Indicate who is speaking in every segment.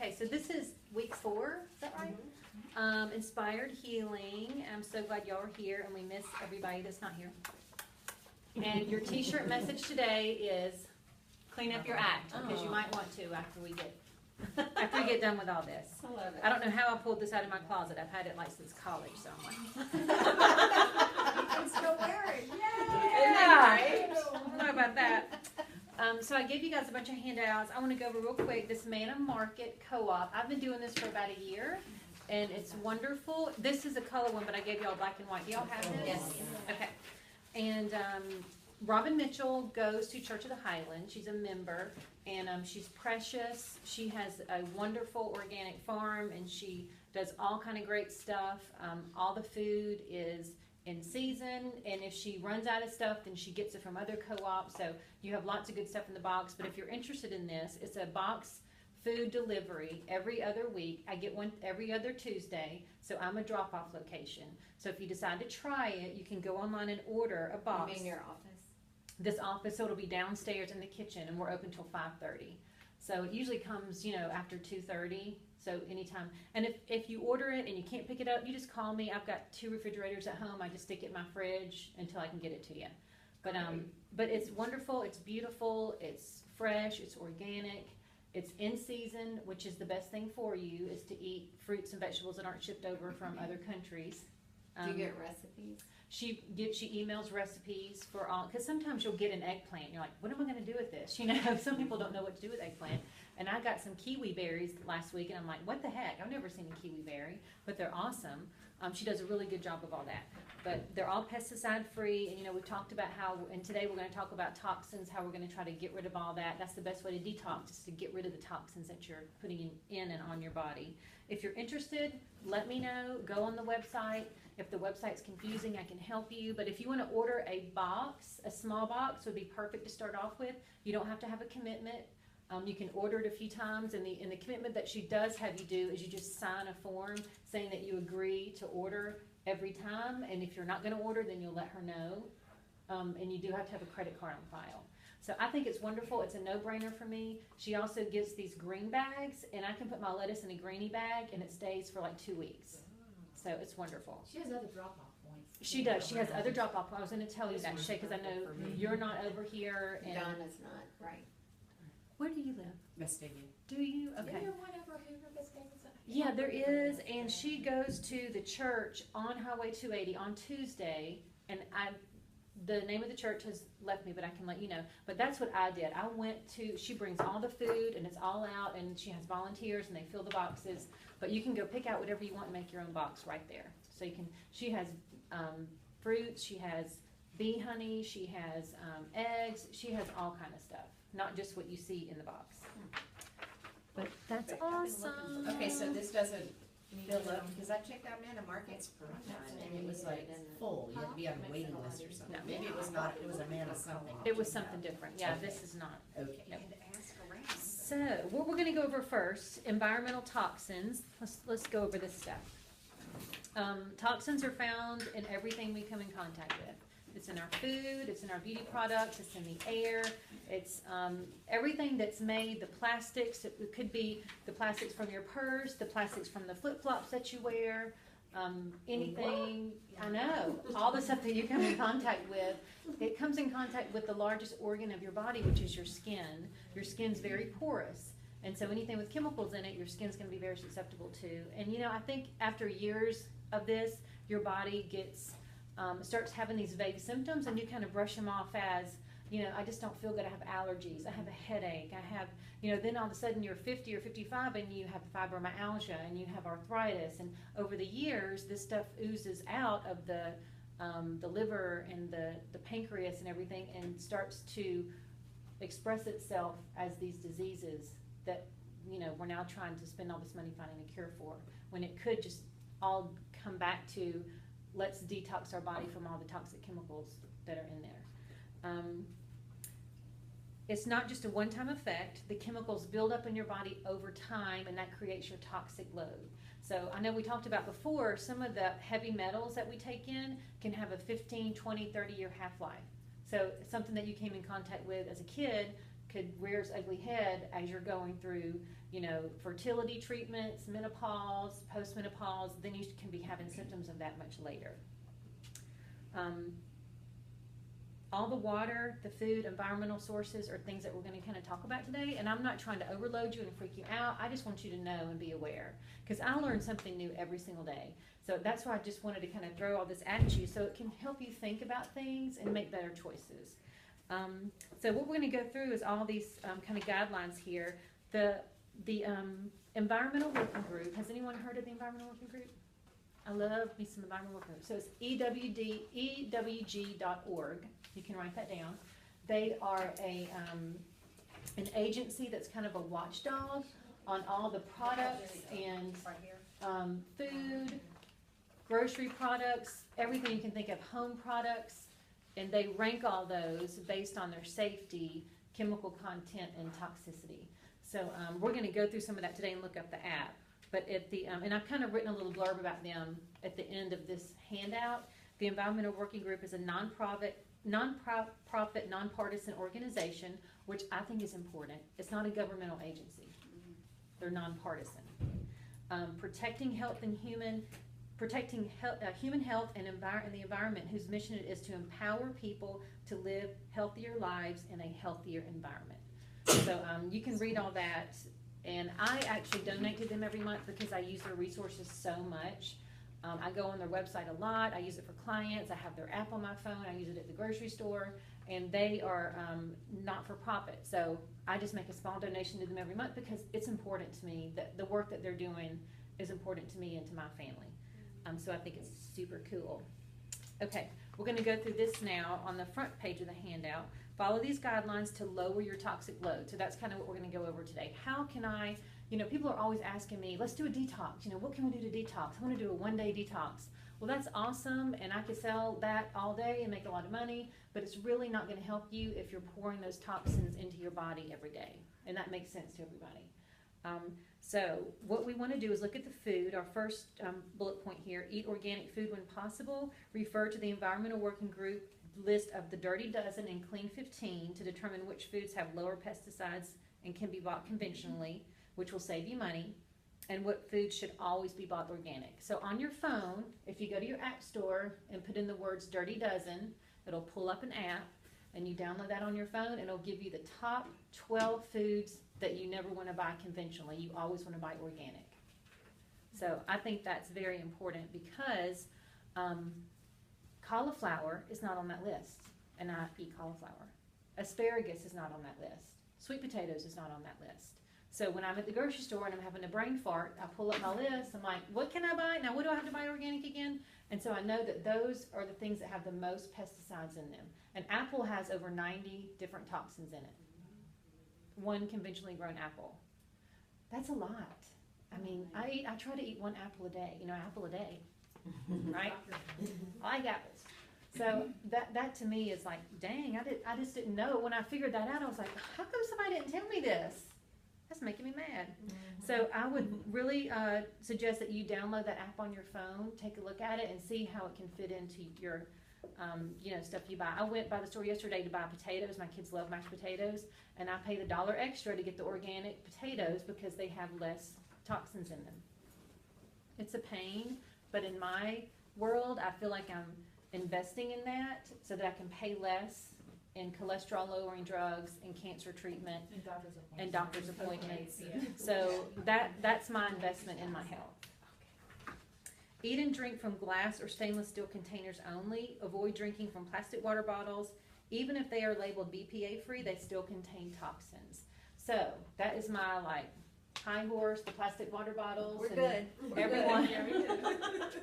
Speaker 1: Okay, so this is week 4, is that right? Inspired healing. I'm so glad y'all are here, and we miss everybody that's not here. And your t-shirt message today is clean up your act, because you might want to after we get done with all this.
Speaker 2: I love it.
Speaker 1: I don't know how I pulled this out of my closet. I've had it like since college, so I'm like,
Speaker 2: You can still wear it. Yay!
Speaker 1: yeah, I don't know about that. So I gave you guys a bunch of handouts. I want to go over real quick this Manna Market Co-op. I've been doing this for about a year, and it's wonderful. This is a color one, but I gave y'all black and white. Do y'all have this?
Speaker 2: Yes.
Speaker 1: Okay. And Robin Mitchell goes to Church of the Highlands. She's a member, and she's precious. She has a wonderful organic farm, and she does all kind of great stuff. All the food is in season, and if she runs out of stuff, then she gets it from other co-ops. So you have lots of good stuff in the box. But if you're interested in this, it's a box food delivery every other week. I get one every other Tuesday, so I'm a drop-off location. So if you decide to try it, you can go online and order a box.
Speaker 2: You mean your office?
Speaker 1: This office, so it'll be downstairs in the kitchen, and we're open till 5:30. So it usually comes, after 2:30. So anytime. And if you order it and you can't pick it up, you just call me. I've got 2 refrigerators at home. I just stick it in my fridge until I can get it to you. But it's wonderful. It's beautiful. It's fresh. It's organic. It's in season, which is the best thing for you, is to eat fruits and vegetables that aren't shipped over from other countries.
Speaker 2: Do you get recipes?
Speaker 1: She emails recipes for all, because sometimes you'll get an eggplant. You're like, what am I going to do with this? Some people don't know what to do with eggplant. And I got some kiwi berries last week, and I'm like, what the heck? I've never seen a kiwi berry, but they're awesome. She does a really good job of all that. But they're all pesticide free, and we've talked about how, and today we're going to talk about toxins, how we're going to try to get rid of all that. That's the best way to detox, is to get rid of the toxins that you're putting in and on your body. If you're interested, let me know. Go on the website. If the website's confusing, I can help you. But if you want to order a box, a small box would be perfect to start off with. You don't have to have a commitment. You can order it a few times, and the commitment that she does have you do is you just sign a form saying that you agree to order every time, and if you're not going to order, then you'll let her know, and you do have to have a credit card on file. So I think it's wonderful. It's a no-brainer for me. She also gives these green bags, and I can put my lettuce in a greenie bag, and it stays for like 2 weeks. So it's wonderful.
Speaker 3: She has other drop-off points.
Speaker 1: She does. She has other drop-off points. I was going to tell you that, Shay, because I know you're not over here. And
Speaker 2: Donna's not, right.
Speaker 1: where do you live?
Speaker 4: Vestavia.
Speaker 1: Do you? Okay.
Speaker 3: Is there one over Hoover Vestavia?
Speaker 1: Yeah, there is, and she goes to the church on Highway 280 on Tuesday, and the name of the church has left me, but I can let you know. But that's what I did. She brings all the food, and it's all out, and she has volunteers, and they fill the boxes. But you can go pick out whatever you want and make your own box right there. So she has fruits, she has bee honey, she has eggs, she has all kind of stuff, not just what you see in the box. But that's awesome.
Speaker 4: Okay, so this doesn't fill up, because I checked out Manna Markets for one time, and it was like full. You had to be on a waiting list or something.
Speaker 1: No.
Speaker 4: Maybe it was not, it was a Manna something.
Speaker 1: It was something different. Yeah,
Speaker 4: Okay.
Speaker 1: this is not.
Speaker 4: Okay.
Speaker 1: Yep. So, what we're going to go over first, environmental toxins. Let's go over this stuff. Toxins are found in everything we come in contact with. It's in our food, it's in our beauty products, it's in the air, it's everything that's made, the plastics. It could be the plastics from your purse, the plastics from the flip-flops that you wear, anything, I know, all the stuff that you come in contact with. It comes in contact with the largest organ of your body, which is your skin. Your skin's very porous, and so anything with chemicals in it, your skin's going to be very susceptible to. And I think after years of this, your body starts having these vague symptoms, and you kind of brush them off as, I just don't feel good. I have allergies. I have a headache. I have, then all of a sudden you're 50 or 55 and you have fibromyalgia and you have arthritis. And over the years, this stuff oozes out of the liver and the pancreas and everything, and starts to express itself as these diseases that, we're now trying to spend all this money finding a cure for, when it could just all come back to, let's detox our body from all the toxic chemicals that are in there. It's not just a one-time effect. The chemicals build up in your body over time, and that creates your toxic load. So I know we talked about before, some of the heavy metals that we take in can have a 15, 20, 30-year half-life. So something that you came in contact with as a kid could rear its ugly head as you're going through, you know, fertility treatments, menopause, postmenopause. Then you can be having symptoms of that much later. All the water, the food, environmental sources are things that we're going to kind of talk about today. And I'm not trying to overload you and freak you out. I just want you to know and be aware, because I learn something new every single day. So that's why I just wanted to kind of throw all this at you so it can help you think about things and make better choices. So what we're going to go through is all these kind of guidelines here. The Environmental Working Group. Has anyone heard of the Environmental Working Group? I love me some environmental working group. So it's ewg.org. You can write that down. They are an agency that's kind of a watchdog on all the products and food, grocery products, everything you can think of, home products, and they rank all those based on their safety, chemical content, and toxicity. So we're going to go through some of that today and look up the app. But at the and I've kind of written a little blurb about them at the end of this handout. The Environmental Working Group is a non-profit, nonpartisan organization, which I think is important. It's not a governmental agency. They're nonpartisan. Protecting human health and the environment, whose mission it is to empower people to live healthier lives in a healthier environment. So you can read all that. And I actually donate to them every month because I use their resources so much. I go on their website a lot. I use it for clients. I have their app on my phone. I use it at the grocery store. And they are not for profit. So I just make a small donation to them every month because it's important to me that the work that they're doing is important to me and to my family. So I think it's super cool. Okay, we're going to go through this now on the front page of the handout. Follow these guidelines to lower your toxic load. So that's kind of what we're going to go over today. How can I, people are always asking me, let's do a detox. What can we do to detox? I want to do a one-day detox. Well, that's awesome, and I could sell that all day and make a lot of money, but it's really not going to help you if you're pouring those toxins into your body every day. And that makes sense to everybody. So what we want to do is look at the food. Our first bullet point here, eat organic food when possible. Refer to the Environmental Working Group list of the Dirty Dozen and Clean 15 to determine which foods have lower pesticides and can be bought conventionally, which will save you money, and what foods should always be bought organic. So on your phone, if you go to your app store and put in the words Dirty Dozen, it'll pull up an app, and you download that on your phone, and it'll give you the top 12 foods that you never want to buy conventionally. You always want to buy organic. So I think that's very important because cauliflower is not on that list, and I eat cauliflower. Asparagus is not on that list. Sweet potatoes is not on that list. So when I'm at the grocery store and I'm having a brain fart, I pull up my list. I'm like, what can I buy? Now, what do I have to buy organic again? And so I know that those are the things that have the most pesticides in them. An apple has over 90 different toxins in it. One conventionally grown apple. That's a lot. I mean, I try to eat one apple a day. Apple a day, right? I like apples. So that to me is like, dang, I just didn't know. When I figured that out, I was like, how come somebody didn't tell me this? That's making me mad. So I would really suggest that you download that app on your phone, take a look at it, and see how it can fit into your stuff you buy. I went by the store yesterday to buy potatoes. My kids love mashed potatoes, and I paid $1 extra to get the organic potatoes because they have less toxins in them. It's a pain, but in my world, I feel like I'm investing in that so that I can pay less in cholesterol-lowering drugs and cancer treatment and doctor's appointments. So that's my investment in my health. Eat and drink from glass or stainless steel containers only. Avoid drinking from plastic water bottles. Even if they are labeled BPA free, they still contain toxins. So that is my high horse, the plastic water bottles.
Speaker 2: We're good.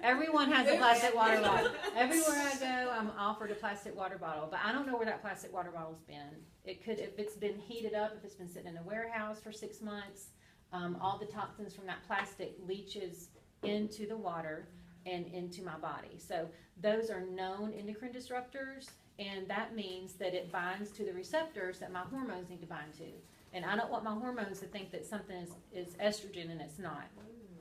Speaker 1: Everyone has a plastic water bottle. Everywhere I go, I'm offered a plastic water bottle, but I don't know where that plastic water bottle's been. It could, if it's been heated up, if it's been sitting in a warehouse for 6 months, all the toxins from that plastic leaches into the water and into my body. So those are known endocrine disruptors, and that means that it binds to the receptors that my hormones need to bind to. And I don't want my hormones to think that something is estrogen, and it's not,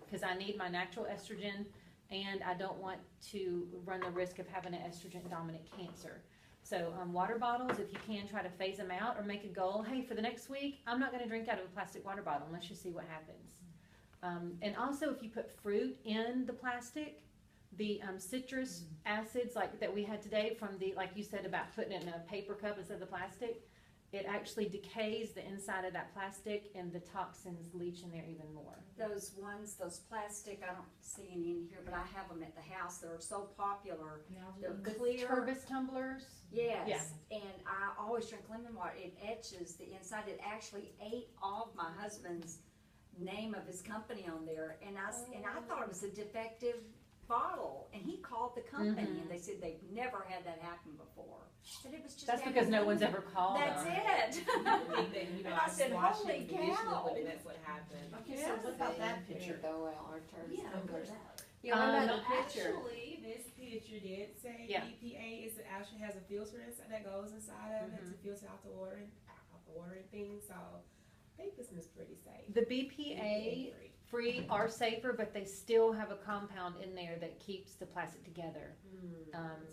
Speaker 1: because I need my natural estrogen, and I don't want to run the risk of having an estrogen dominant cancer. So water bottles, if you can, try to phase them out or make a goal. Hey, for the next week, I'm not going to drink out of a plastic water bottle, and let's just see what happens. And also, if you put fruit in the plastic, the citrus acids like that we had today from the, like you said about putting it in a paper cup instead of the plastic, it actually decays the inside of that plastic, and the toxins leach in there even more.
Speaker 2: Those ones, those plastic, I don't see any in here, but I have them at the house. They're so popular. They're
Speaker 1: The
Speaker 2: clear.
Speaker 1: turbis tumblers.
Speaker 2: Yes,
Speaker 1: Yeah.
Speaker 2: and I always drink lemon water. It etches the inside. It actually ate off my husband's name of his company on there, and I thought it was a defective bottle, and he called the company, and they said they've never had that happen before. But it was just
Speaker 1: That's because no one's ever called
Speaker 2: That's
Speaker 1: them.
Speaker 2: it.
Speaker 3: You know,
Speaker 2: And I said,
Speaker 3: wash
Speaker 2: holy
Speaker 3: it conditionally,
Speaker 2: cow.
Speaker 3: and that's what happened.
Speaker 4: Okay, so what about that picture?
Speaker 2: Yeah,
Speaker 5: Yeah, what about the picture?
Speaker 3: Actually, this picture did say
Speaker 1: Yeah.
Speaker 3: BPA actually has a filter that goes inside of it to filter out the water and things. So I think this one's pretty safe.
Speaker 1: The BPA free are safer, but they still have a compound in there that keeps the plastic together.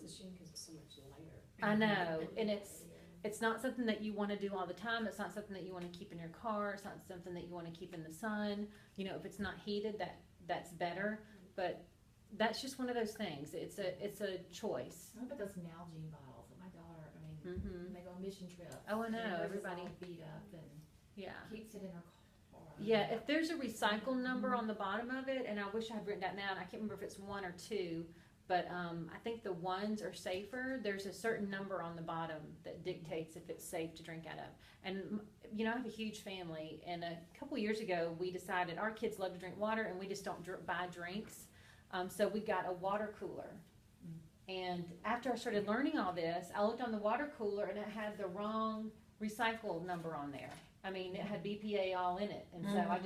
Speaker 4: It's a shame because it's so much lighter.
Speaker 1: I know, and it's not something that you want to do all the time. It's not something that you want to keep in your car. It's not something that you want to keep in the sun. You know, if it's not heated, that's better. But that's just one of those things. It's a choice.
Speaker 4: What about those Nalgene bottles? My daughter, I mean, when they go on mission trips.
Speaker 1: Oh, I know,
Speaker 4: and hers is
Speaker 1: everybody.
Speaker 4: all beat up and
Speaker 1: Yeah.
Speaker 4: keeps it in her car.
Speaker 1: Yeah, if there's a recycle number on the bottom of it, and I wish I had written that down, I can't remember if it's 1 or 2, but I think the ones are safer. There's a certain number on the bottom that dictates if it's safe to drink out of. And, you know, I have a huge family, and a couple years ago, we decided our kids love to drink water, and we just don't buy drinks. So we got a water cooler. And after I started learning all this, I looked on the water cooler, and it had the wrong recycle number on there. I mean, it had BPA all in it, and so I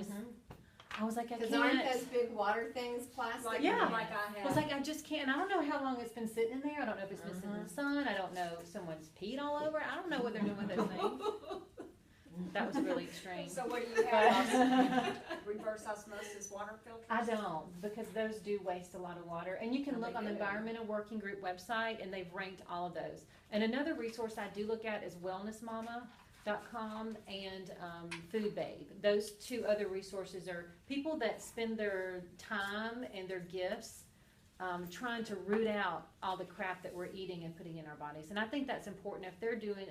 Speaker 1: was like, I
Speaker 5: Because aren't
Speaker 1: can't.
Speaker 5: those big water things plastic?
Speaker 2: Like,
Speaker 1: Yeah.
Speaker 2: like I
Speaker 1: I
Speaker 2: have.
Speaker 1: was like, I just can't. I don't know how long it's been sitting in there. I don't know if it's been sitting in the sun. I don't know if someone's peed all over it. I don't know what they're doing with those things. That was really strange.
Speaker 2: So what do you have? Reverse osmosis water filters?
Speaker 1: I don't, because those do waste a lot of water. And you can look on the Environmental Working Group website, and they've ranked all of those. And another resource I do look at is wellnessmama.com and Food Babe. Those two other resources are people that spend their time and their gifts trying to root out all the crap that we're eating and putting in our bodies. And I think that's important. If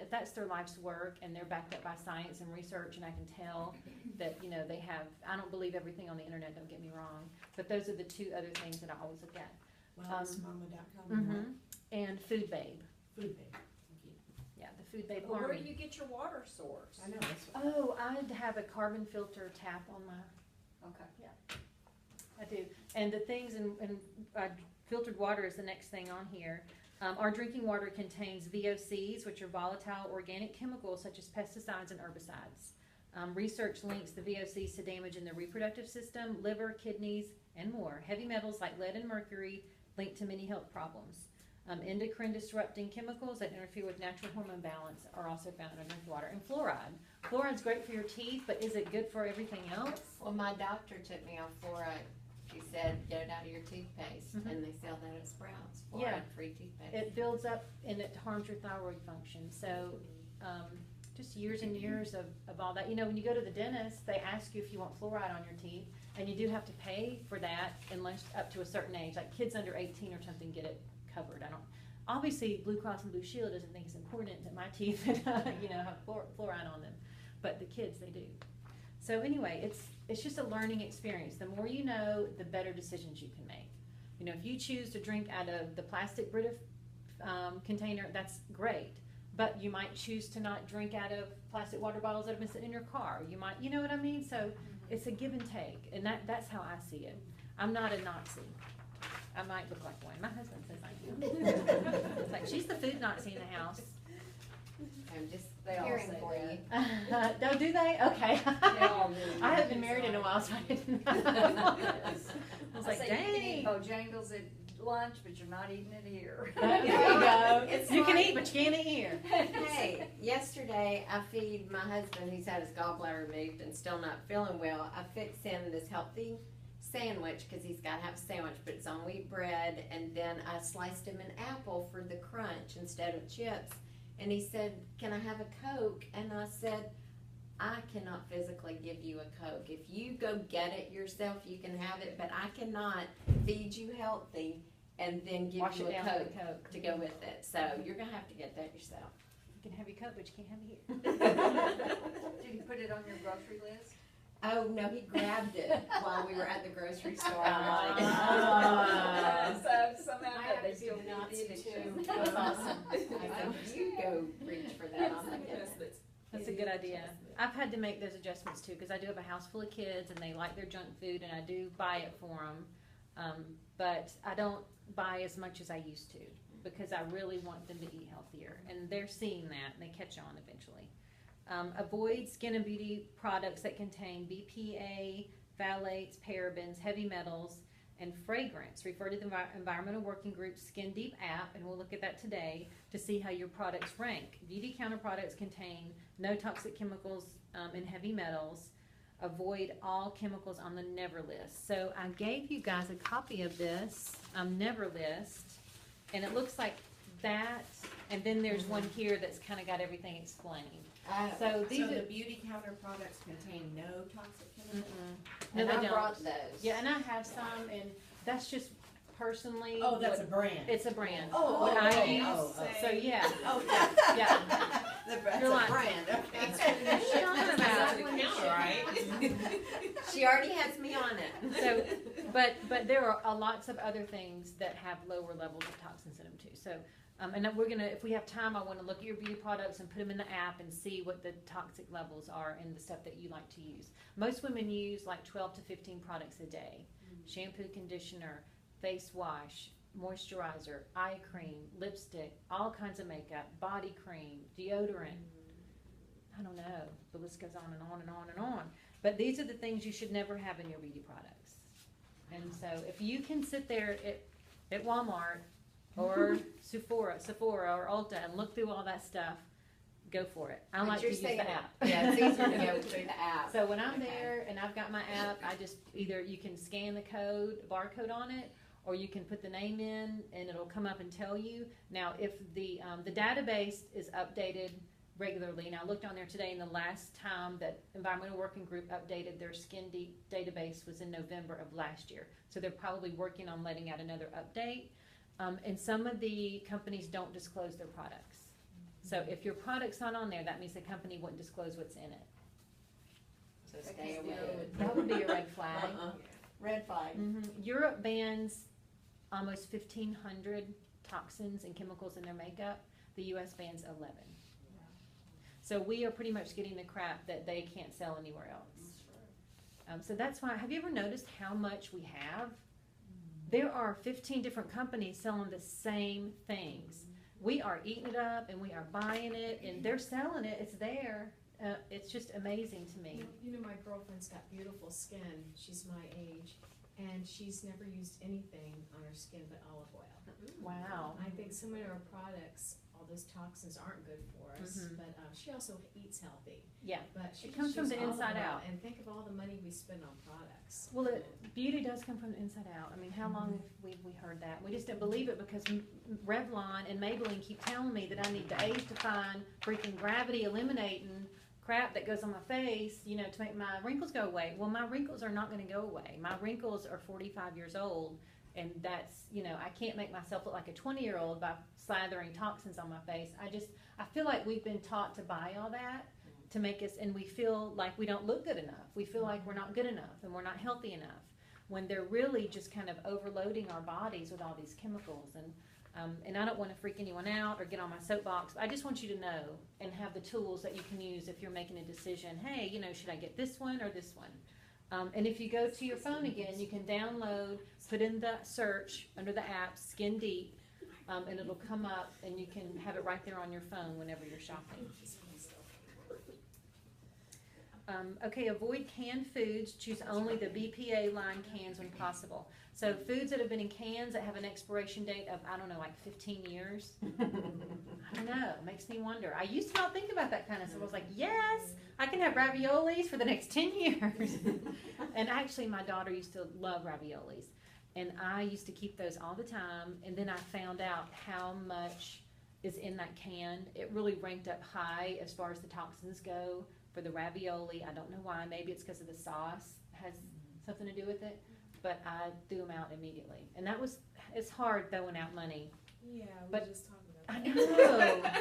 Speaker 1: that's their life's work and they're backed up by science and research, and I can tell that, you know, they have, I don't believe everything on the internet, don't get me wrong, but those are the two other things that I always look at.
Speaker 6: Wellnessmama.com.
Speaker 1: And Food Babe.
Speaker 4: Food Babe.
Speaker 1: Yeah, the Food Babe
Speaker 2: Well, where
Speaker 1: Army.
Speaker 2: do you get your water source?
Speaker 4: I know, that's what.
Speaker 1: Oh, I'd have a carbon filter tap on my,
Speaker 2: Okay.
Speaker 1: I do. And the things in filtered water is the next thing on here. Our drinking water contains VOCs, which are volatile organic chemicals such as pesticides and herbicides. Research links the VOCs to damage in the reproductive system, liver, kidneys, and more. Heavy metals like lead and mercury linked to many health problems. Endocrine disrupting chemicals that interfere with natural hormone balance are also found in our drinking water. And fluoride. Fluoride's great for your teeth, but is it good for everything else?
Speaker 5: Well, my doctor took me off fluoride. She said, get it out of your toothpaste, and they sell that at Sprouts,
Speaker 1: Yeah.
Speaker 5: fluoride-free toothpaste.
Speaker 1: It builds up and it harms your thyroid function. So just years and years of all that. You know, when you go to the dentist, they ask you if you want fluoride on your teeth, and you do have to pay for that unless up to a certain age. Like kids under 18 or something get it covered. I don't. Obviously, Blue Cross and Blue Shield doesn't think it's important that my teeth, you know, have fluoride on them, but the kids, they do. So anyway, it's just a learning experience. The more you know, the better decisions you can make. You know, if you choose to drink out of the plastic Brita container, that's great. But you might choose to not drink out of plastic water bottles that have been sitting in your car. You might, you know what I mean? So it's a give and take, and that's how I see it. I'm not a Nazi. I might look like one. My husband says I am. It's like, she's the food Nazi in the house.
Speaker 5: I'm just
Speaker 2: They all
Speaker 5: caring
Speaker 2: say
Speaker 5: for you.
Speaker 1: No, do they? Okay.
Speaker 2: They all do.
Speaker 1: I haven't been married in a while, so I didn't know. I was like,
Speaker 2: say you can eat
Speaker 1: dang.
Speaker 2: Bojangles at lunch, but you're not eating it here.
Speaker 1: There you go.
Speaker 5: It's
Speaker 1: You can
Speaker 5: like-
Speaker 1: eat, but you can't eat here.
Speaker 5: Hey, yesterday I feed my husband, he's had his gallbladder removed and still not feeling well. I fix him this healthy sandwich, cause he's gotta have a sandwich, but it's on wheat bread, and then I sliced him an apple for the crunch instead of chips. And he said, can I have a Coke? And I said, I cannot physically give you a Coke. If you go get it yourself, you can have it, but I cannot feed you healthy and then give
Speaker 1: Wash
Speaker 5: you
Speaker 1: it
Speaker 5: a
Speaker 1: down with
Speaker 5: Coke
Speaker 1: a Coke.
Speaker 5: to go with it. So you're gonna have to get that yourself.
Speaker 1: You can have your Coke, but you can't have it here.
Speaker 2: Did you put it on your grocery list?
Speaker 5: Oh, no, he grabbed it while we were at the grocery store.
Speaker 1: Ah.
Speaker 2: So somehow
Speaker 6: I
Speaker 2: they
Speaker 6: have
Speaker 2: still
Speaker 6: to
Speaker 2: need
Speaker 6: not
Speaker 2: the
Speaker 6: to
Speaker 2: addiction.
Speaker 6: too.
Speaker 1: That's awesome.
Speaker 5: I said, you go reach for that. I'm like, yes.
Speaker 1: That's a good idea. I've had to make those adjustments too, because I do have a house full of kids and they like their junk food, and I do buy it for them. But I don't buy as much as I used to, because I really want them to eat healthier, and they're seeing that and they catch on eventually. Avoid skin and beauty products that contain BPA, phthalates, parabens, heavy metals, and fragrance. Refer to the Environmental Working Group's Skin Deep app, and we'll look at that today to see how your products rank. Beauty counter products contain no toxic chemicals and heavy metals. Avoid all chemicals on the Never list. So I gave you guys a copy of this Never list, and it looks like that, and then there's one here that's kind of got everything explained. So these
Speaker 4: So
Speaker 1: are
Speaker 4: the beauty counter products contain no toxic chemicals?
Speaker 1: no,
Speaker 5: And
Speaker 1: they
Speaker 5: I
Speaker 1: don't.
Speaker 5: brought those.
Speaker 1: Yeah, and I have some, and that's just personally.
Speaker 4: Oh, that's a
Speaker 1: what-
Speaker 4: brand.
Speaker 1: It's a brand.
Speaker 4: Oh,
Speaker 1: what I
Speaker 4: okay.
Speaker 1: use.
Speaker 4: Oh, oh.
Speaker 1: So yeah,
Speaker 4: Oh,
Speaker 1: yeah.
Speaker 4: That's
Speaker 1: You're
Speaker 4: a
Speaker 1: like-
Speaker 4: brand, okay.
Speaker 1: What's she talking about?
Speaker 5: She already has me on it.
Speaker 1: So, but there are lots of other things that have lower levels of toxins in them too. So, and then we're gonna, if we have time, I want to look at your beauty products and put them in the app and see what the toxic levels are in the stuff that you like to use. Most women use like 12 to 15 products a day: shampoo, conditioner, face wash, moisturizer, eye cream, lipstick, all kinds of makeup, body cream, deodorant. I don't know. The list goes on and on and on and on. But these are the things you should never have in your beauty products. And so if you can sit there at Walmart or Sephora or Ulta and look through all that stuff, go for it. I
Speaker 5: But
Speaker 1: like to
Speaker 5: you're
Speaker 1: use
Speaker 5: saying
Speaker 1: the app.
Speaker 5: Yeah, it's easier to go through the app.
Speaker 1: So when I'm
Speaker 5: Okay.
Speaker 1: there and I've got my app, I just either you can scan the barcode on it, or you can put the name in and it'll come up and tell you. Now, if the database is updated regularly, and I looked on there today, and the last time that Environmental Working Group updated their Skin Deep database was in November of last year. So they're probably working on letting out another update. And some of the companies don't disclose their products. So if your product's not on there, that means the company wouldn't disclose what's in it.
Speaker 5: So stay away.
Speaker 1: That would be a red flag.
Speaker 5: Red flag.
Speaker 1: Europe bans almost 1,500 toxins and chemicals in their makeup. The U.S. bans 11. So we are pretty much getting the crap that they can't sell anywhere else. So that's why, have you ever noticed how much we have? There are 15 different companies selling the same things. We are eating it up and we are buying it and they're selling it. It's there. It's just amazing to me.
Speaker 6: You know, my girlfriend's got beautiful skin. She's my age, and she's never used anything on her skin but olive oil.
Speaker 1: Wow.
Speaker 6: I think some of our products, all those toxins aren't good for us,
Speaker 1: Mhm.
Speaker 6: but she also eats healthy.
Speaker 1: Yeah.
Speaker 6: But she
Speaker 1: It comes
Speaker 6: just
Speaker 1: from the
Speaker 6: uses olive
Speaker 1: inside
Speaker 6: oil,
Speaker 1: out.
Speaker 6: And think of all the money we spend on products.
Speaker 1: Well, beauty does come from the inside out. I mean, how long have we heard that? We just didn't believe it because Revlon and Maybelline keep telling me that I need the age-defying, freaking gravity-eliminating crap that goes on my face, you know, to make my wrinkles go away. Well, my wrinkles are not going to go away. My wrinkles are 45 years old, and that's, you know, I can't make myself look like a 20-year-old by slathering toxins on my face. I feel like we've been taught to buy all that to make us, and we feel like we don't look good enough. We feel like we're not good enough and we're not healthy enough, when they're really just kind of overloading our bodies with all these chemicals. And I don't want to freak anyone out or get on my soapbox. I just want you to know and have the tools that you can use if you're making a decision. Hey, you know, should I get this one or this one? And if you go to your phone again, you can download, put in the search under the app, Skin Deep, and it'll come up and you can have it right there on your phone whenever you're shopping. Okay, avoid canned foods. Choose only the BPA line cans when possible. So foods that have been in cans that have an expiration date of, I don't know, like 15 years. I don't know. It makes me wonder. I used to not think about that kind of stuff. I was like, yes, I can have raviolis for the next 10 years. And actually, my daughter used to love raviolis. And I used to keep those all the time. And then I found out how much is in that can. It really ranked up high as far as the toxins go for the ravioli. I don't know why. Maybe it's because of the sauce has something to do with it. But I threw them out immediately. And that was, it's hard throwing out money.
Speaker 3: Yeah, we
Speaker 1: But
Speaker 3: were just talking
Speaker 1: I
Speaker 3: about
Speaker 1: know.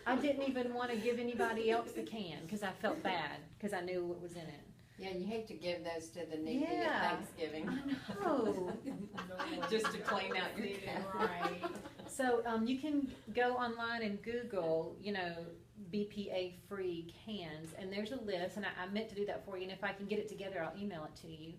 Speaker 1: I didn't even want to give anybody else the can because I felt bad because I knew what was in it.
Speaker 5: Yeah, you hate to give those to the needy
Speaker 1: Yeah.
Speaker 5: at Thanksgiving.
Speaker 1: I know.
Speaker 5: Just to clean out your cat.
Speaker 3: Right.
Speaker 1: So you can go online and Google, you know, BPA-free cans, and there's a list, and I meant to do that for you, and if I can get it together, I'll email it to you.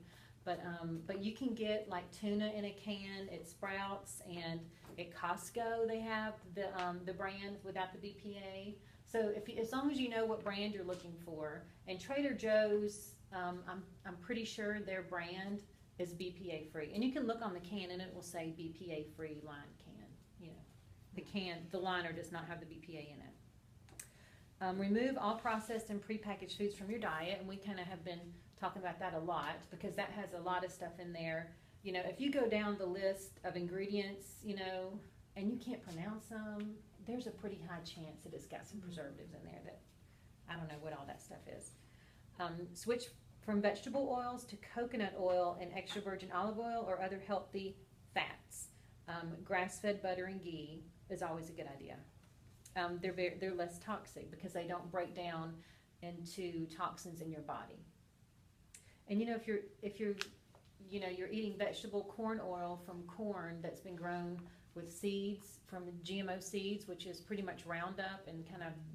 Speaker 1: But you can get like tuna in a can at Sprouts, and at Costco they have the brand without the BPA. So as long as you know what brand you're looking for, and Trader Joe's, I'm pretty sure their brand is BPA free, and you can look on the can and it will say BPA free line can. You know, the liner does not have the BPA in it. Remove all processed and prepackaged foods from your diet, and we kind of have been talking about that a lot because that has a lot of stuff in there. You know, if you go down the list of ingredients, you know, and you can't pronounce them, there's a pretty high chance that it's got some preservatives in there that I don't know what all that stuff is. Switch from vegetable oils to coconut oil and extra virgin olive oil or other healthy fats. Grass-fed butter and ghee is always a good idea. They're less toxic because they don't break down into toxins in your body. And you know, if you're eating vegetable corn oil from corn that's been grown with seeds from GMO seeds, which is pretty much Roundup, and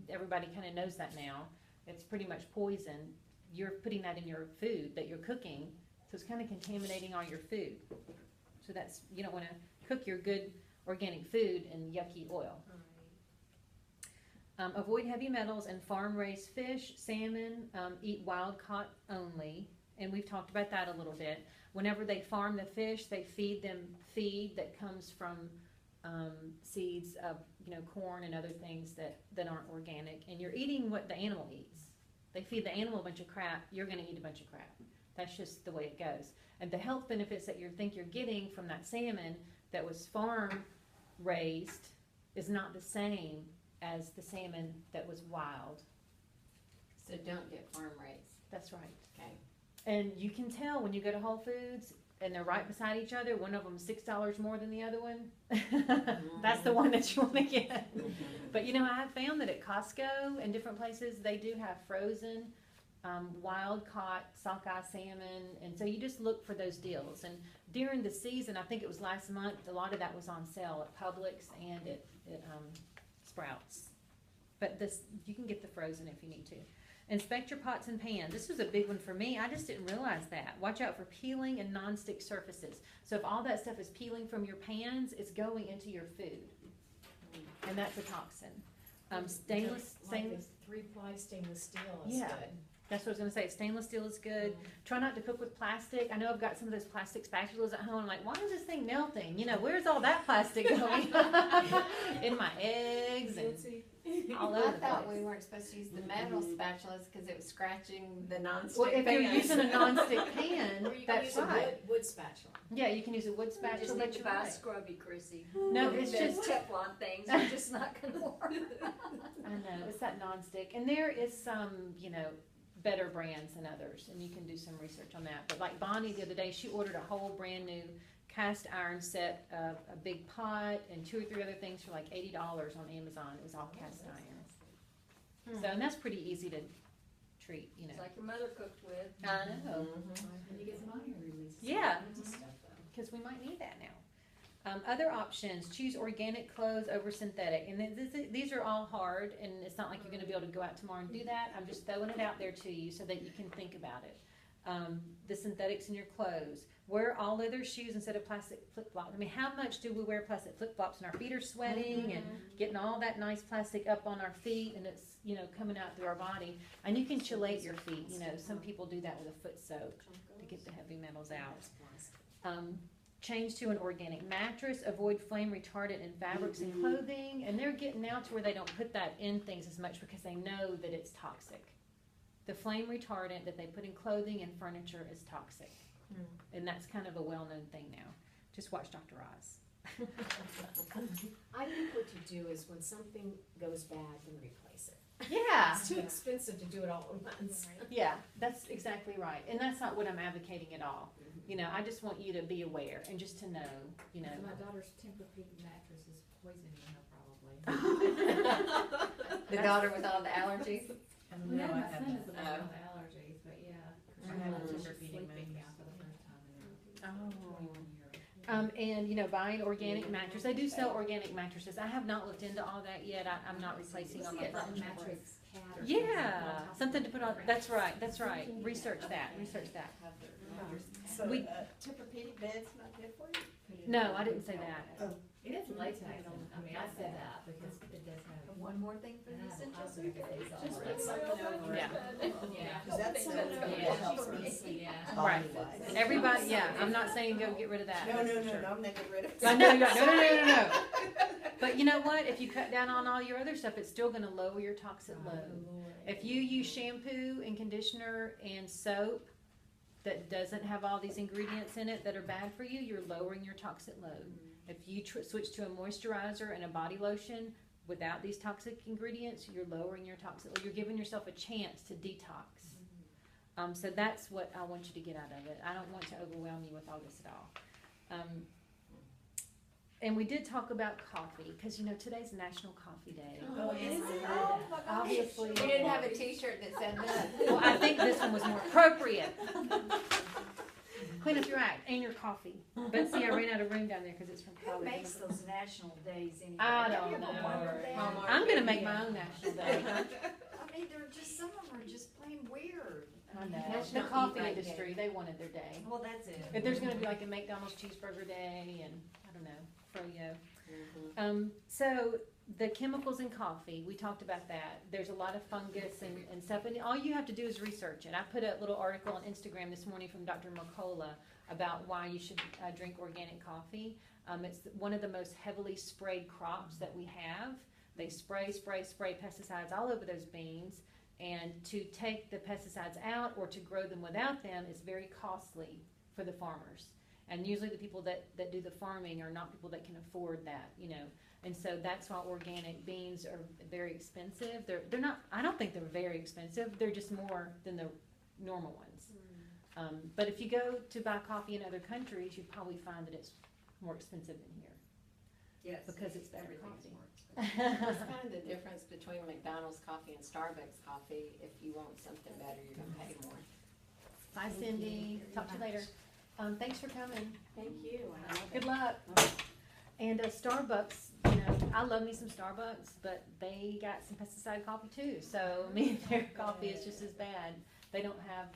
Speaker 1: everybody kind of knows that now. It's pretty much poison. You're putting that in your food that you're cooking, so it's kind of contaminating all your food. So you don't want to cook your good organic food in yucky oil. Avoid heavy metals and farm-raised fish, salmon, eat wild-caught only. And we've talked about that a little bit. Whenever they farm the fish, they feed them feed that comes from seeds of, corn and other things that aren't organic. And you're eating what the animal eats. They feed the animal a bunch of crap, you're going to eat a bunch of crap. That's just the way it goes. And the health benefits that you think you're getting from that salmon that was farm-raised is not the same as the salmon that was wild.
Speaker 5: So don't get farm raised.
Speaker 1: That's right.
Speaker 5: Okay.
Speaker 1: And you can tell when you go to Whole Foods and they're right beside each other, one of them's $6 more than the other one. That's the one that you want to get. But I have found that at Costco and different places, they do have frozen, wild-caught sockeye salmon. And so you just look for those deals. And during the season, I think it was last month, a lot of that was on sale at Publix and at Sprouts. But you can get the frozen if you need to. Inspect your pots and pans. This was a big one for me. I just didn't realize that. Watch out for peeling and non-stick surfaces. So if all that stuff is peeling from your pans, it's going into your food. And that's a toxin. Stainless.
Speaker 6: Like this 3-ply stainless steel is
Speaker 1: Yeah.
Speaker 6: good.
Speaker 1: That's what I was going to say. Stainless steel is good. Try not to cook with plastic. I know I've got some of those plastic spatulas at home. I'm like, why is this thing melting? Where's all that plastic going? In my eggs and all over
Speaker 5: I
Speaker 1: the
Speaker 5: thought
Speaker 1: place.
Speaker 5: we weren't supposed to use the metal spatulas because it was scratching the non-stick
Speaker 1: Well, if you're
Speaker 5: pans.
Speaker 1: using a non-stick pan,
Speaker 6: Or you can
Speaker 1: that's
Speaker 6: use a
Speaker 1: right.
Speaker 6: wood spatula.
Speaker 1: Yeah, you can use a wood
Speaker 2: You
Speaker 1: spatula.
Speaker 2: just need
Speaker 1: But
Speaker 2: to
Speaker 1: you're
Speaker 2: buy
Speaker 1: right.
Speaker 2: scrubby, Chrissy.
Speaker 1: No, it's
Speaker 2: Those
Speaker 1: just
Speaker 2: Teflon things are just not gonna work.
Speaker 1: I know it's that non-stick, and there is some better brands than others, and you can do some research on that. But like Bonnie the other day, she ordered a whole brand new cast iron set of a big pot and 2 or 3 other things for like $80 on Amazon. It was all cast iron. So, and that's pretty easy to treat,
Speaker 2: It's like your mother cooked with.
Speaker 1: I know.
Speaker 4: And you get some iron release.
Speaker 1: Yeah.
Speaker 4: Stuff, though.
Speaker 1: Because we might need that now. Other options, choose organic clothes over synthetic. And these are all hard, and it's not like you're going to be able to go out tomorrow and do that. I'm just throwing it out there to you so that you can think about it. the synthetics in your clothes. Wear all leather shoes instead of plastic flip-flops. I mean, how much do we wear plastic flip-flops and our feet are sweating and getting all that nice plastic up on our feet and it's, coming out through our body. And you can chelate your feet. Some people do that with a foot soak to get the heavy metals out. Change to an organic mattress. Avoid flame retardant in fabrics and clothing. And they're getting now to where they don't put that in things as much because they know that it's toxic. The flame retardant that they put in clothing and furniture is toxic. And that's kind of a well-known thing now. Just watch Dr. Oz.
Speaker 6: I think what you do is when something goes bad, then replace it.
Speaker 1: Yeah.
Speaker 6: It's too expensive to do it all at once.
Speaker 1: Yeah, that's exactly right. And that's not what I'm advocating at all. I just want you to be aware and just to know,
Speaker 7: My daughter's Tempur-Pedic mattress is poisoning her probably.
Speaker 5: The daughter with all the allergies?
Speaker 7: No,
Speaker 4: I
Speaker 7: my
Speaker 4: have
Speaker 7: son is the
Speaker 4: that.
Speaker 7: one with the allergies, but yeah.
Speaker 4: I have a
Speaker 7: She's
Speaker 4: Tempur-Pedic
Speaker 7: sleeping
Speaker 4: mattress.
Speaker 7: now for the first time in
Speaker 1: Oh.
Speaker 7: 21 years.
Speaker 1: And buying organic mattress. They do sell organic mattresses. I have not looked into all that yet. I'm not replacing on my
Speaker 7: Get like
Speaker 1: furniture.
Speaker 7: mattress pad or
Speaker 1: Yeah, something to put on. That's right. Research that.
Speaker 4: So,
Speaker 1: We-
Speaker 4: Tempur-Pedic bed's not good for you?
Speaker 1: No, I didn't say that.
Speaker 7: It is latex, I mean, I said that because it does have.
Speaker 2: One more thing for the essential food.
Speaker 7: Just
Speaker 2: put
Speaker 7: something over
Speaker 1: Yeah.
Speaker 7: Yeah.
Speaker 4: That's something that helps me
Speaker 7: Yeah.
Speaker 1: Right.
Speaker 4: body-wise.
Speaker 1: Everybody, yeah, I'm not saying go get rid of that.
Speaker 4: No,
Speaker 1: that's for sure.
Speaker 4: I'm not getting rid of it.
Speaker 1: I know, no. But you know what? If you cut down on all your other stuff, it's still gonna lower your toxic load. If you use shampoo and conditioner and soap that doesn't have all these ingredients in it that are bad for you, you're lowering your toxic load. If you switch to a moisturizer and a body lotion without these toxic ingredients, you're lowering your toxic load. You're giving yourself a chance to detox. So that's what I want you to get out of it. I don't want to overwhelm you with all this at all. And we did talk about coffee, because today's National Coffee Day.
Speaker 4: Oh, is it?
Speaker 5: Oh,
Speaker 4: my gosh.
Speaker 1: Obviously.
Speaker 5: We didn't have a t-shirt that said that.
Speaker 1: Well, I think this one was more appropriate. Clean up your act and your coffee. But see, I ran out of room down there because it's from
Speaker 2: Who
Speaker 1: college.
Speaker 2: makes those national days anyway?
Speaker 1: I don't
Speaker 2: Do you have a
Speaker 1: know.
Speaker 2: one of them?
Speaker 1: I'm gonna make my own National Day.
Speaker 2: I mean, they're just, some of them are just plain weird.
Speaker 1: I know.
Speaker 5: National
Speaker 1: The coffee
Speaker 5: Eat Right
Speaker 1: industry, they wanted their day.
Speaker 2: Well, that's it.
Speaker 1: If there's gonna be like a McDonald's cheeseburger day and, I don't know, froyo.
Speaker 5: Mm-hmm.
Speaker 1: So the chemicals in coffee, we talked about that. There's a lot of fungus and stuff, and all you have to do is research it. I put a little article on Instagram this morning from Dr. Mercola about why you should drink organic coffee. It's one of the most heavily sprayed crops that we have. They spray pesticides all over those beans, and to take the pesticides out or to grow them without them is very costly for the farmers. And usually the people that do the farming are not people that can afford that, And so that's why organic beans are very expensive. They're not, I don't think they're very expensive. They're just more than the normal ones. But if you go to buy coffee in other countries, you'd probably find that it's more expensive than here
Speaker 2: Yes.
Speaker 1: because it's better
Speaker 2: Everything's more
Speaker 1: coffee.
Speaker 5: What's kind of the difference between McDonald's coffee and Starbucks coffee? If you want something better, you're gonna pay more.
Speaker 1: Bye, Cindy. Talk to you later. Thanks for coming.
Speaker 5: Thank you.
Speaker 1: Good luck. And Starbucks, I love me some Starbucks, but they got some pesticide coffee too. So, I mean, their coffee is just as bad. They don't have,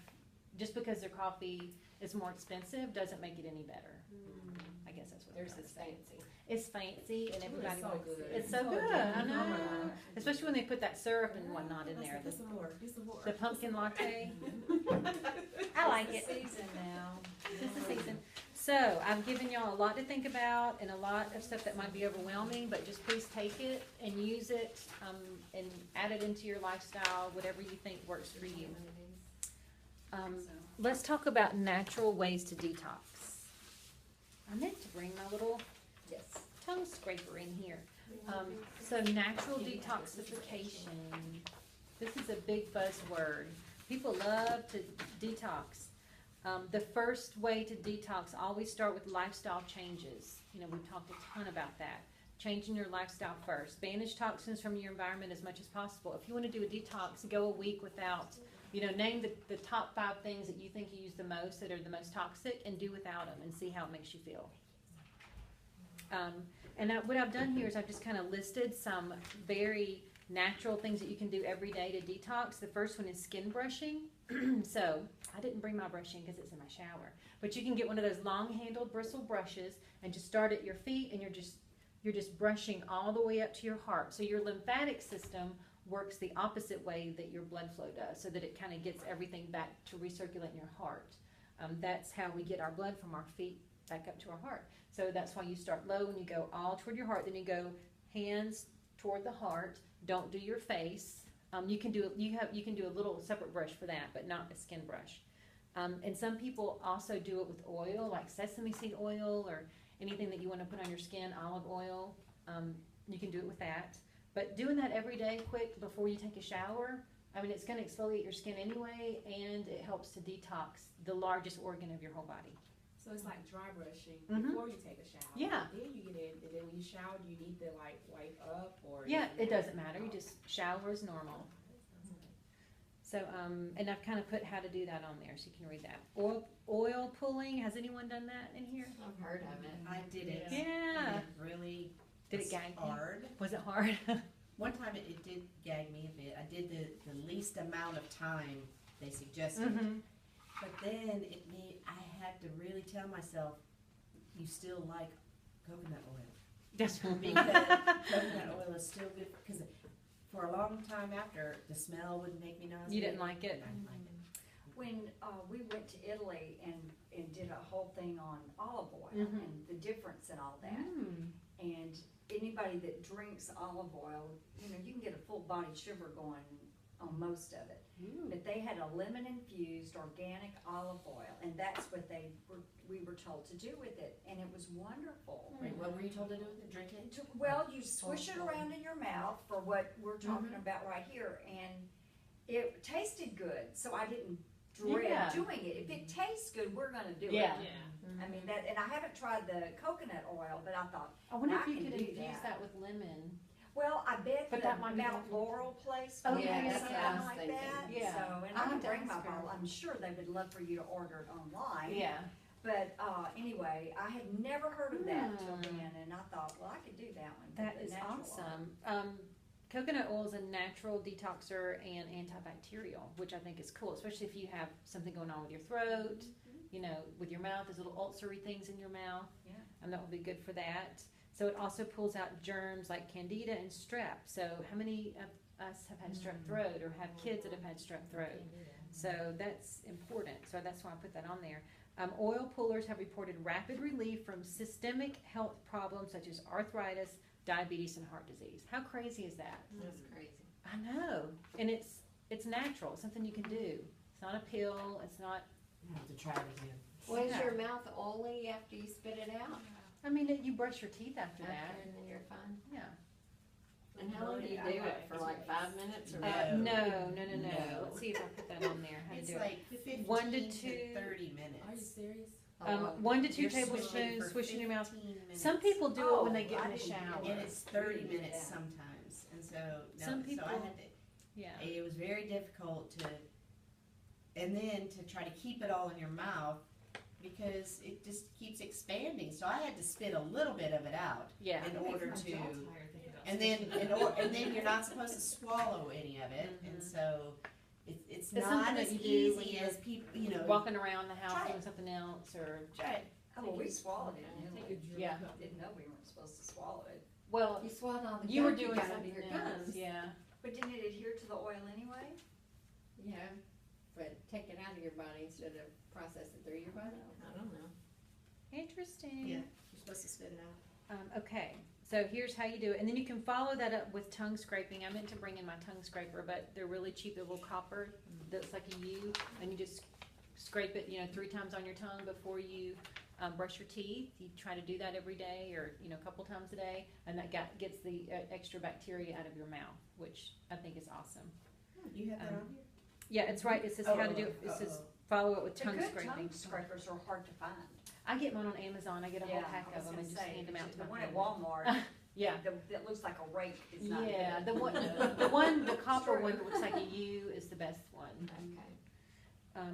Speaker 1: just because their coffee is more expensive doesn't make it any better. I guess that's what
Speaker 5: Theirs
Speaker 1: they're
Speaker 5: is
Speaker 1: saying.
Speaker 5: fancy.
Speaker 1: It's fancy and everybody
Speaker 3: so
Speaker 1: wants
Speaker 3: good.
Speaker 1: it. It's so good, I know. Especially when they put that syrup and whatnot in there.
Speaker 3: Do some more.
Speaker 1: The pumpkin latte. I like it.
Speaker 2: Season now.
Speaker 1: This is season. So I've given y'all a lot to think about and a lot of stuff that might be overwhelming, but just please take it and use it and add it into your lifestyle, whatever you think works for you. Let's talk about natural ways to detox. I meant to bring my little
Speaker 2: Yes.
Speaker 1: tongue scraper in here. So natural detoxification. This is a big buzzword. People love to detox. The first way to detox, always start with lifestyle changes. We've talked a ton about that. Changing your lifestyle first. Banish toxins from your environment as much as possible. If you want to do a detox, go a week without, name the top 5 things that you think you use the most that are the most toxic and do without them and see how it makes you feel. What I've done here is I've just kind of listed some very natural things that you can do every day to detox. The first one is skin brushing. So I I didn't bring my brush in because it's in my shower. But you can get one of those long-handled bristle brushes and just start at your feet, and you're just brushing all the way up to your heart. So your lymphatic system works the opposite way that your blood flow does, so that it kind of gets everything back to recirculate in your heart. That's how we get our blood from our feet back up to our heart. So that's why you start low and you go all toward your heart, then you go hands toward the heart. Don't do your face. You can do a little separate brush for that, but not a skin brush. And some people also do it with oil, like sesame seed oil or anything that you want to put on your skin, olive oil. You can do it with that. But doing that every day, quick, before you take a shower, I mean, it's going to exfoliate your skin anyway, and it helps to detox the largest organ of your whole body.
Speaker 3: So it's like dry brushing
Speaker 1: Mhm.
Speaker 3: before you take a shower.
Speaker 1: Yeah.
Speaker 3: Then you get in, and then when you shower, do you need to like wipe up or?
Speaker 1: Yeah, it doesn't matter. You just shower as normal. So, and I've kind of put how to do that on there, so you can read that. Oil pulling. Has anyone done that in here?
Speaker 5: I've heard of it.
Speaker 4: I did it.
Speaker 1: Yeah.
Speaker 4: And it really
Speaker 1: Did it
Speaker 4: was
Speaker 1: gag you?
Speaker 4: hard.
Speaker 1: Was it hard?
Speaker 4: One time it did gag me a bit. I did the least amount of time they suggested.
Speaker 1: Mhm.
Speaker 4: But then I had to really tell myself, you still like coconut oil.
Speaker 1: That's
Speaker 4: Because coconut oil is still good, because for a long time after, the smell would make me nauseous.
Speaker 1: You didn't like it?
Speaker 4: I didn't like it.
Speaker 2: When we went to Italy and did a whole thing on olive oil
Speaker 1: Mhm.
Speaker 2: and the difference and all that,
Speaker 1: Mm.
Speaker 2: and anybody that drinks olive oil, you know, you can get a full body shiver going on most of it.
Speaker 1: Ooh.
Speaker 2: But they had a lemon infused organic olive oil, and that's what we were told to do with it, and it was wonderful.
Speaker 4: Wait, what were you told to do with it? Drink it?
Speaker 2: Well, you swish it around in your mouth for what we're talking about right here, and it tasted good, so I didn't dread
Speaker 1: Yeah.
Speaker 2: doing it. If it tastes good, we're gonna do
Speaker 1: Yeah.
Speaker 2: it. I mean, that, and I haven't tried the coconut oil, but I thought,
Speaker 1: I wonder
Speaker 2: I
Speaker 1: if you
Speaker 2: can
Speaker 1: could
Speaker 2: do
Speaker 1: infuse
Speaker 2: that.
Speaker 1: that with lemon.
Speaker 2: well, I bet
Speaker 1: But
Speaker 2: the
Speaker 1: that might be
Speaker 2: Mount
Speaker 1: different.
Speaker 2: Laurel place
Speaker 1: Oh,
Speaker 2: would
Speaker 1: yeah,
Speaker 2: do
Speaker 1: that's
Speaker 2: something
Speaker 1: what I
Speaker 5: was
Speaker 2: like
Speaker 5: thinking.
Speaker 2: that,
Speaker 1: Yeah.
Speaker 2: so, and
Speaker 1: I'll
Speaker 2: I can
Speaker 1: have to
Speaker 2: bring my
Speaker 1: ask her.
Speaker 2: bottle, I'm sure they would love for you to order it online.
Speaker 1: Yeah.
Speaker 2: But, anyway, I had never heard of that till
Speaker 1: Hmm.
Speaker 2: then, and I thought, well, I could do that one.
Speaker 1: That
Speaker 2: the
Speaker 1: is
Speaker 2: natural one.
Speaker 1: awesome. Coconut oil is a natural detoxer and antibacterial, which I think is cool, especially if you have something going on with your throat, you know, with your mouth, there's little ulcery things in your mouth.
Speaker 2: Yeah.
Speaker 1: And that will be good for that. So it also pulls out germs like candida and strep. So how many of us have had strep throat or have kids that have had strep throat? So that's important. So that's why I put that on there. Oil pullers have reported rapid relief from systemic health problems such as arthritis, diabetes, and heart disease. How crazy is that?
Speaker 5: That's crazy.
Speaker 1: I know. And it's natural. It's something you can do. It's not a pill. It's not,
Speaker 4: I have to try it again.
Speaker 5: Was
Speaker 1: Yeah.
Speaker 5: your mouth oily after you spit it out?
Speaker 1: I mean, you brush your teeth after that.
Speaker 5: And then you're fine?
Speaker 1: Yeah.
Speaker 5: And how long do you do it? For like 5 minutes or what?
Speaker 1: No.
Speaker 4: No.
Speaker 1: Let's see if I put that on there. How to
Speaker 4: It's
Speaker 1: do it.
Speaker 4: like 15
Speaker 1: 1 to
Speaker 4: to
Speaker 1: 2
Speaker 4: 30 minutes.
Speaker 3: Are you serious?
Speaker 1: 1 to 2
Speaker 4: You're swishing
Speaker 1: tablespoons,
Speaker 4: for
Speaker 1: swish in your mouth.
Speaker 4: 15 minutes.
Speaker 1: Some people do it when they
Speaker 2: Oh,
Speaker 1: get
Speaker 2: I
Speaker 1: in the
Speaker 2: didn't do
Speaker 1: shower.
Speaker 4: And it's 30
Speaker 2: We did
Speaker 4: minutes
Speaker 2: that.
Speaker 4: sometimes, and so, no,
Speaker 1: Some
Speaker 4: so I
Speaker 1: people-
Speaker 4: had to,
Speaker 1: Yeah.
Speaker 4: it was very difficult and then to try to keep it all in your mouth, because it just keeps expanding, so I had to spit a little bit of it out
Speaker 1: Yeah.
Speaker 4: in order to, and
Speaker 3: then
Speaker 4: then you're not supposed to swallow any of it, and so it's
Speaker 1: It's
Speaker 4: not
Speaker 1: something that
Speaker 4: as
Speaker 1: you do when
Speaker 4: easy
Speaker 1: you're
Speaker 4: as people, you know.
Speaker 1: Walking around the house
Speaker 4: Try
Speaker 1: doing
Speaker 4: it.
Speaker 1: something else or,
Speaker 4: Try it.
Speaker 2: Oh, well, we swallowed it, didn't we?
Speaker 1: yeah.
Speaker 2: Didn't know we weren't supposed to swallow it.
Speaker 1: Well,
Speaker 5: You swallowed all the
Speaker 1: you were
Speaker 5: gunk
Speaker 1: doing
Speaker 5: got under
Speaker 1: something
Speaker 5: your
Speaker 1: else.
Speaker 5: gums.
Speaker 1: Yeah.
Speaker 2: But didn't it adhere to the oil anyway?
Speaker 5: Yeah, but take it out of your body instead of process it through your body? I don't know.
Speaker 1: Interesting.
Speaker 4: Yeah, you're supposed to spit it out.
Speaker 1: Okay, so here's how you do it, and then you can follow that up with tongue scraping. I meant to bring in my tongue scraper, but they're really cheap. They're little copper that looks like a U, and you just scrape it, 3 times on your tongue before you brush your teeth. You try to do that every day, or a couple times a day, and that gets the extra bacteria out of your mouth, which I think is awesome.
Speaker 4: You have that
Speaker 1: Um,
Speaker 4: on here?
Speaker 1: Yeah, it's right. It says how to do it. It says follow it with
Speaker 2: The
Speaker 1: tongue
Speaker 2: good
Speaker 1: scraping.
Speaker 2: tongue scrapers are hard to find.
Speaker 1: I get mine on Amazon. I get a whole
Speaker 2: Yeah,
Speaker 1: pack
Speaker 2: I was
Speaker 1: of them
Speaker 2: gonna
Speaker 1: and just
Speaker 2: say,
Speaker 1: hand them out to
Speaker 2: the
Speaker 1: my
Speaker 2: one at
Speaker 1: family.
Speaker 2: Walmart,
Speaker 1: Yeah.
Speaker 2: that looks like a rake is not good.
Speaker 1: Yeah, the copper one that looks like a U is the best one.
Speaker 5: Okay.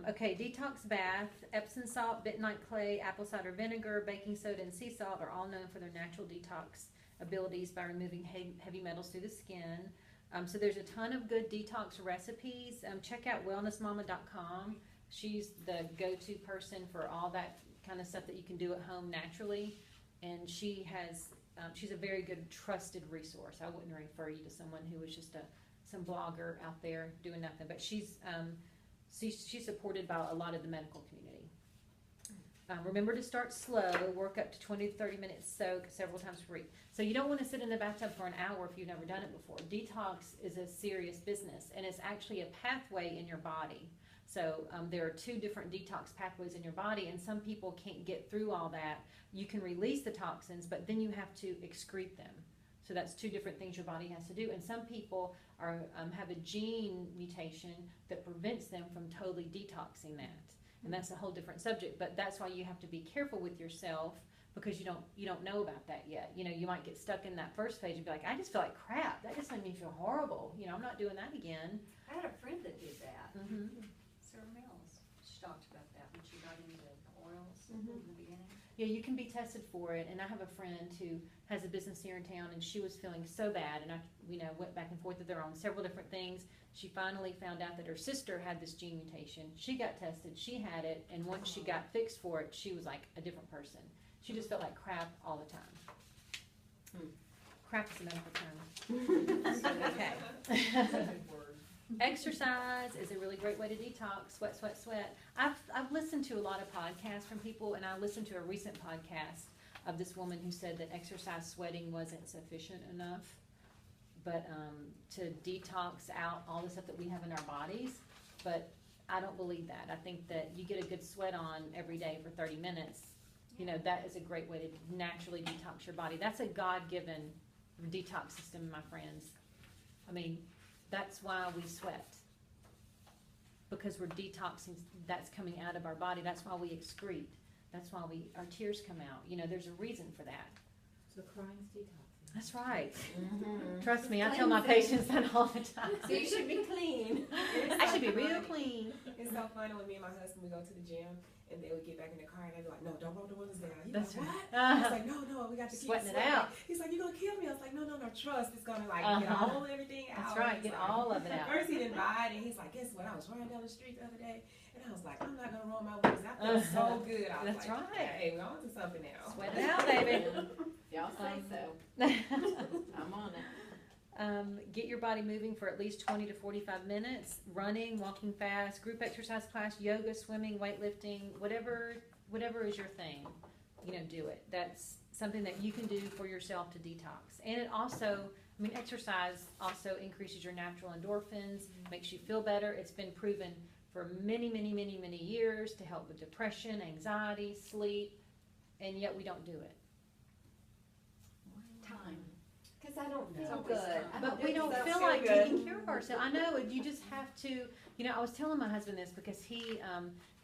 Speaker 1: Okay, detox bath, Epsom salt, bentonite clay, apple cider vinegar, baking soda, and sea salt are all known for their natural detox abilities by removing heavy metals through the skin. So there's a ton of good detox recipes. Check out wellnessmama.com. She's the go-to person for all that kind of stuff that you can do at home naturally, and she's a very good trusted resource. I wouldn't refer you to someone who was just some blogger out there doing nothing, but she's supported by a lot of the medical community. Remember to start slow, work up to 20 to 30 minutes soak several times per week. So you don't want to sit in the bathtub for an hour if you've never done it before. Detox is a serious business, and it's actually a pathway in your body. So there are 2 different detox pathways in your body, and some people can't get through all that. You can release the toxins, but then you have to excrete them. So that's 2 different things your body has to do. And some people have a gene mutation that prevents them from totally detoxing that. And that's a whole different subject. But that's why you have to be careful with yourself, because you don't know about that yet. You know, you might get stuck in that first phase and be like, I just feel like crap. That just made me feel horrible. You know, I'm not doing that again.
Speaker 2: I had a friend that did that.
Speaker 1: Mm-hmm.
Speaker 2: Sarah Mills. She talked about that when she got into oils
Speaker 1: Mhm.
Speaker 2: in the beginning.
Speaker 1: Yeah, you can be tested for it. And I have a friend who has a business here in town, and she was feeling so bad. And I, went back and forth with her on several different things. She finally found out that her sister had this gene mutation. She got tested, she had it, and once she got fixed for it, she was like a different person. She just felt like crap all the time. Crap is a medical term. Okay. Exercise is a really great way to detox. Sweat, sweat, sweat. I've listened to a lot of podcasts from people, and I listened to a recent podcast of this woman who said that exercise sweating wasn't sufficient enough, but to detox out all the stuff that we have in our bodies. But I don't believe that. I think that you get a good sweat on every day for 30 minutes. You know, that is a great way to naturally detox your body. That's a God-given detox system, my friends. I mean, that's why we sweat, because we're detoxing. That's coming out of our body. That's why we excrete. That's why our tears come out. You know, there's a reason for that.
Speaker 7: So crying's detoxing.
Speaker 1: That's right.
Speaker 5: Mm-hmm.
Speaker 1: Trust me, I tell my patients that all the time.
Speaker 5: So you should be clean.
Speaker 1: I should be real clean.
Speaker 3: It's so funny when me and my husband we go to the gym and they would get back in the car and they'd be like, "No, don't roll the windows down." He's
Speaker 1: That's
Speaker 3: like,
Speaker 1: right.
Speaker 3: "What?" I was like, "No, we got to keep
Speaker 1: Sweating it
Speaker 3: sweating."
Speaker 1: out.
Speaker 3: He's like, "You're gonna kill me." I was like, "No, trust. It's gonna get all everything out."
Speaker 1: That's right.
Speaker 3: He's
Speaker 1: Get
Speaker 3: like,
Speaker 1: all of it out.
Speaker 3: First he didn't buy it, and he's like, "Guess what? I was running down the street the other day, and I was like, I'm not gonna roll my windows. That feels so good." I was
Speaker 1: That's
Speaker 3: like,
Speaker 1: right.
Speaker 3: "Hey, we're on to something now."
Speaker 1: Sweat it out, baby.
Speaker 5: Y'all say so. I'm on it.
Speaker 1: Get your body moving for at least 20 to 45 minutes. Running, walking fast, group exercise class, yoga, swimming, weightlifting, whatever is your thing, do it. That's something that you can do for yourself to detox. And it also, exercise also increases your natural endorphins, makes you feel better. It's been proven for many, many, many, many years to help with depression, anxiety, sleep, and yet we don't do it.
Speaker 5: Time. Because I don't feel
Speaker 2: always
Speaker 5: good.
Speaker 2: time.
Speaker 1: But we don't feel
Speaker 5: feel
Speaker 1: like
Speaker 5: good.
Speaker 1: taking care of ourselves. I know, you just have to, I was telling my husband this because he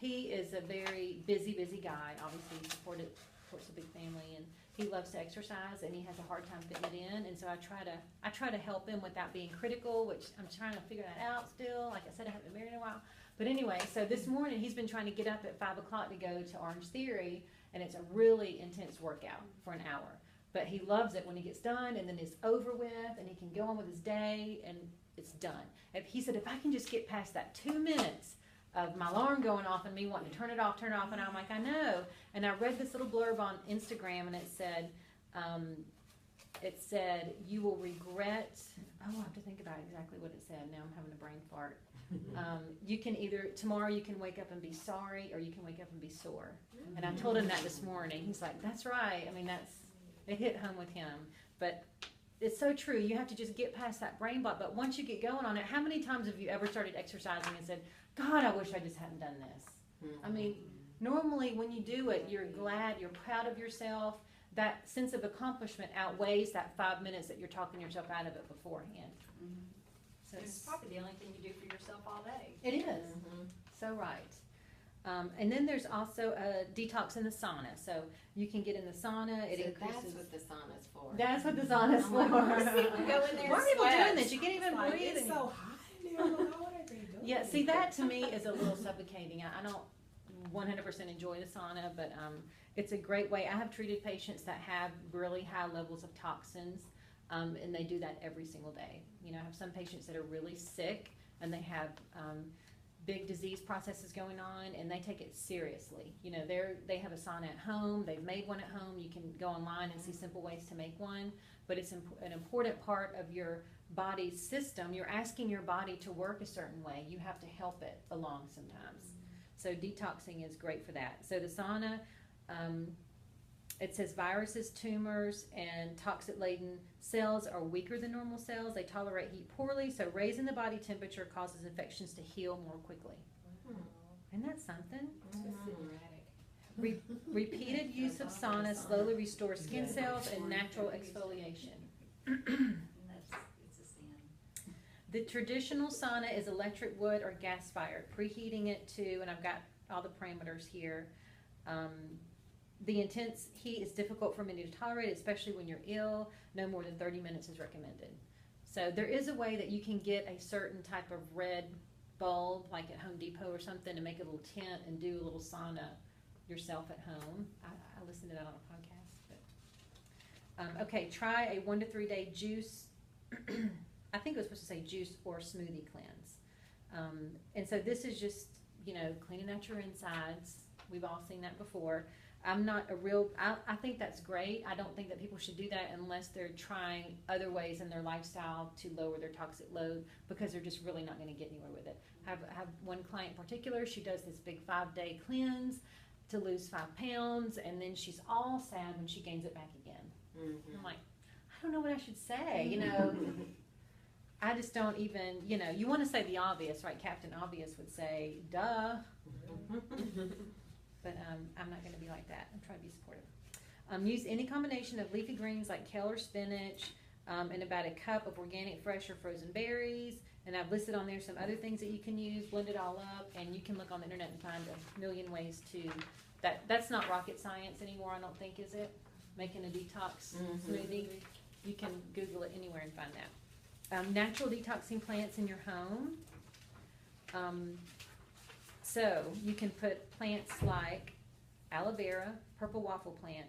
Speaker 1: is a very busy guy. Obviously, he supports a big family, and he loves to exercise, and he has a hard time fitting it in. And so I try to help him without being critical, which I'm trying to figure that out still. Like I said, I haven't been married in a while. But anyway, so this morning he's been trying to get up at 5 o'clock to go to Orange Theory, and it's a really intense workout for an hour. But he loves it when he gets done, and then it's over with, and he can go on with his day, and it's done. He said, if I can just get past that 2 minutes of my alarm going off and me wanting to turn it off, and I'm like, I know. And I read this little blurb on Instagram, and it said, you will regret, I have to think about exactly what it said. Now I'm having a brain fart. You can tomorrow you can wake up and be sorry, or you can wake up and be sore. And I told him that this morning. He's like, that's right. It hit home with him. But it's so true. You have to just get past that brain block. But once you get going on it, how many times have you ever started exercising and said, God, I wish I just hadn't done this? Normally when you do it, you're glad, you're proud of yourself. That sense of accomplishment outweighs that 5 minutes that you're talking yourself out of it beforehand. So
Speaker 2: It's probably the only thing you do for yourself all day.
Speaker 1: it is. So right. And then there's also a detox in the sauna. So you can get in the sauna. It increases.
Speaker 5: That's what the sauna's for.
Speaker 1: That's what the sauna's for.
Speaker 5: Go in there
Speaker 1: Why are
Speaker 5: and
Speaker 1: people
Speaker 5: sweat.
Speaker 1: doing this? You can't even
Speaker 3: Like,
Speaker 1: breathe.
Speaker 3: it's
Speaker 1: and
Speaker 3: so hot in there. Like, what are they doing?
Speaker 1: Yeah, see, that to me is a little suffocating. I don't 100% enjoy the sauna, but it's a great way. I have treated patients that have really high levels of toxins, and they do that every single day. I have some patients that are really sick, and they have big disease processes going on, and they take it seriously. You know, they have a sauna at home. They've made one at home. You can go online and see simple ways to make one. But it's an important part of your body's system. You're asking your body to work a certain way. You have to help it along sometimes. So detoxing is great for that. So the sauna, it says viruses, tumors, and toxic-laden cells are weaker than normal cells. They tolerate heat poorly, so raising the body temperature causes infections to heal more quickly. Isn't that something? Repeated use of sauna slowly restores skin cells and natural exfoliation.
Speaker 2: It's a sin.
Speaker 1: The traditional sauna is electric wood or gas fired, preheating it to, and I've got all the parameters here. The intense heat is difficult for many to tolerate, especially when you're ill. No more than 30 minutes is recommended. So there is a way that you can get a certain type of red bulb, like at Home Depot or something, and make a little tent and do a little sauna yourself at home. I listened to that on a podcast. But okay, try a 1 to 3 day juice. I think it was supposed to say juice or smoothie cleanse. And so this is just, you know, cleaning out your insides. We've all seen that before. I'm not a real, I think that's great. I don't think that people should do that unless they're trying other ways in their lifestyle to lower their toxic load, because they're just really not going to get anywhere with it. I have one client in particular, she does this big 5-day cleanse to lose 5 pounds, and then she's all sad when she gains it back again.
Speaker 5: Mm-hmm.
Speaker 1: I'm like, I don't know what I should say, you know. I just don't even, you know, you want to say the obvious, right? Captain Obvious would say, duh. But I'm not going to be like that. I'm trying to be supportive. Use any combination of leafy greens like kale or spinach, and about a cup of organic, fresh, or frozen berries. And I've listed on there some other things that you can use. Blend it all up, and you can look on the internet and find a million ways to. That's not rocket science anymore, I don't think, is it? Making a detox smoothie. You can Google it anywhere and find that. Natural detoxing plants in your home. So you can put plants like aloe vera, purple waffle plant,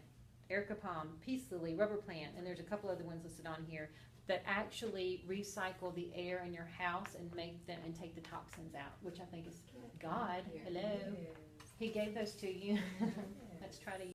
Speaker 1: erica palm, peace lily, rubber plant, and there's a couple other ones listed on here that actually recycle the air in your house and make them and take the toxins out, which I think is God. Hello, He gave those to you. Let's try to